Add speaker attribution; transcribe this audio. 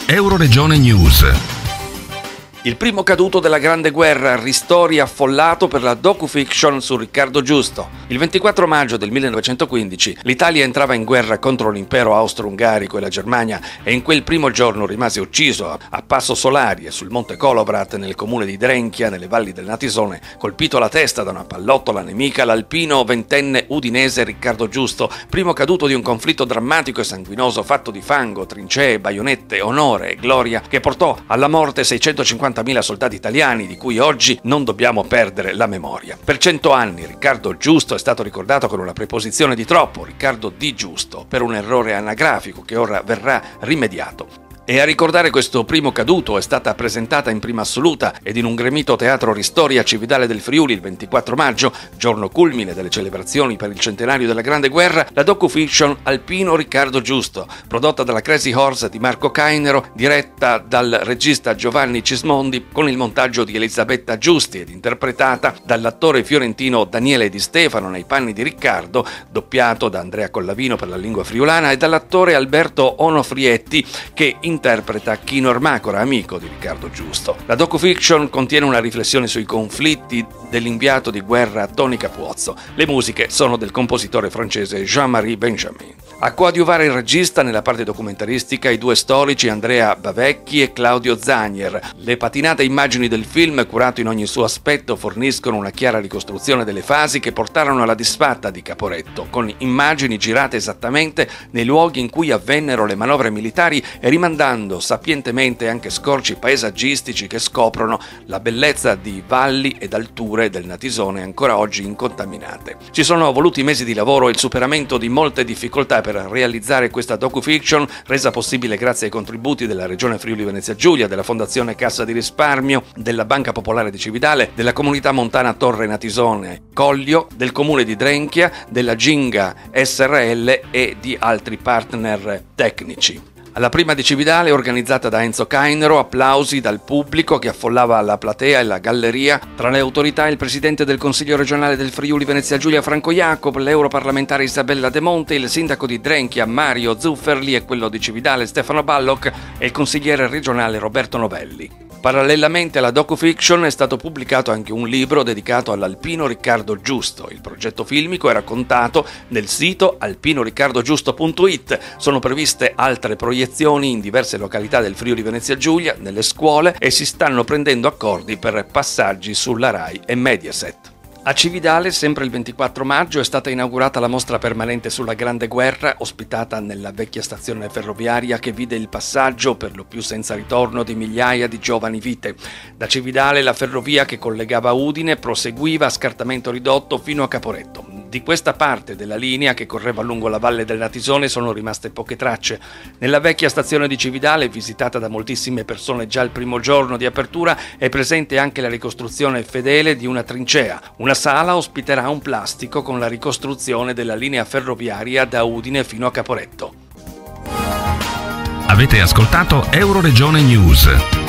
Speaker 1: Euroregione News.
Speaker 2: Il primo caduto della Grande Guerra, ristori affollato per la docufiction su Riccardo Giusto. Il 24 maggio del 1915 l'Italia entrava in guerra contro l'impero austro-ungarico e la Germania e in quel primo giorno rimase ucciso a Passo Solari e sul monte Kolobrat nel comune di Drenchia, nelle valli del Natisone, colpito alla testa da una pallottola nemica, l'alpino ventenne udinese Riccardo Giusto, primo caduto di un conflitto drammatico e sanguinoso fatto di fango, trincee, baionette, onore e gloria che portò alla morte 650.000 soldati italiani di cui oggi non dobbiamo perdere la memoria. Per 100 anni Riccardo Giusto è stato ricordato con una preposizione di troppo, Riccardo Di Giusto, per un errore anagrafico che ora verrà rimediato. E a ricordare questo primo caduto è stata presentata in prima assoluta ed in un gremito teatro Ristori a Cividale del Friuli il 24 maggio, giorno culmine delle celebrazioni per il centenario della Grande Guerra, la docufiction Alpino Riccardo Giusto, prodotta dalla Crazy Horse di Marco Cainero, diretta dal regista Giovanni Cismondi, con il montaggio di Elisabetta Giusti ed interpretata dall'attore fiorentino Daniele Di Stefano nei panni di Riccardo, doppiato da Andrea Collavino per la lingua friulana e dall'attore Alberto Onofrietti che interpreta Chino Ermacora, amico di Riccardo Giusto. La docufiction contiene una riflessione sui conflitti dell'inviato di guerra Tony Capuozzo. Le musiche sono del compositore francese Jean-Marie Benjamin. A coadiuvare il regista nella parte documentaristica i due storici Andrea Bavecchi e Claudio Zanier. Le patinate immagini del film, curato in ogni suo aspetto, forniscono una chiara ricostruzione delle fasi che portarono alla disfatta di Caporetto, con immagini girate esattamente nei luoghi in cui avvennero le manovre militari e rimandando sapientemente anche scorci paesaggistici che scoprono la bellezza di valli ed alture del Natisone ancora oggi incontaminate. Ci sono voluti mesi di lavoro e il superamento di molte difficoltà per realizzare questa docufiction, resa possibile grazie ai contributi della Regione Friuli Venezia Giulia, della Fondazione Cassa di Risparmio, della Banca Popolare di Cividale, della Comunità Montana Torre Natisone Collio, del Comune di Drenchia, della Ginga SRL e di altri partner tecnici. Alla prima di Cividale, organizzata da Enzo Cainero, applausi dal pubblico che affollava la platea e la galleria, tra le autorità il presidente del Consiglio regionale del Friuli Venezia Giulia Franco Jacob, l'europarlamentare Isabella De Monte, il sindaco di Drenchia Mario Zufferli e quello di Cividale Stefano Balloch e il consigliere regionale Roberto Novelli. Parallelamente alla docufiction è stato pubblicato anche un libro dedicato all'alpino Riccardo Giusto. Il progetto filmico è raccontato nel sito alpinoriccardogiusto.it. Sono previste altre proiezioni in diverse località del Friuli Venezia Giulia, nelle scuole e si stanno prendendo accordi per passaggi sulla Rai e Mediaset. A Cividale, sempre il 24 maggio, è stata inaugurata la mostra permanente sulla Grande Guerra, ospitata nella vecchia stazione ferroviaria che vide il passaggio, per lo più senza ritorno, di migliaia di giovani vite. Da Cividale la ferrovia che collegava Udine proseguiva a scartamento ridotto fino a Caporetto. Di questa parte della linea che correva lungo la valle del Natisone sono rimaste poche tracce. Nella vecchia stazione di Cividale, visitata da moltissime persone già il primo giorno di apertura, è presente anche la ricostruzione fedele di una trincea. Una sala ospiterà un plastico con la ricostruzione della linea ferroviaria da Udine fino a Caporetto.
Speaker 1: Avete ascoltato Euroregione News.